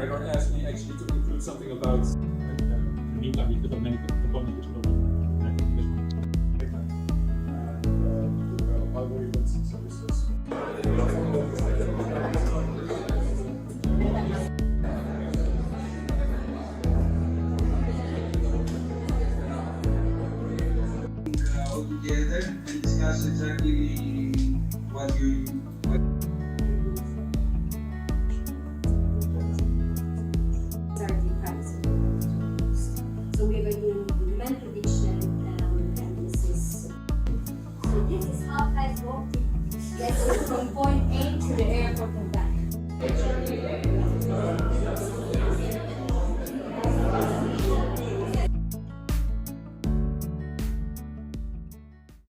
Gregor asked me actually to include something about meantime we develop many components which will be algorithms and services. All together and discuss exactly what you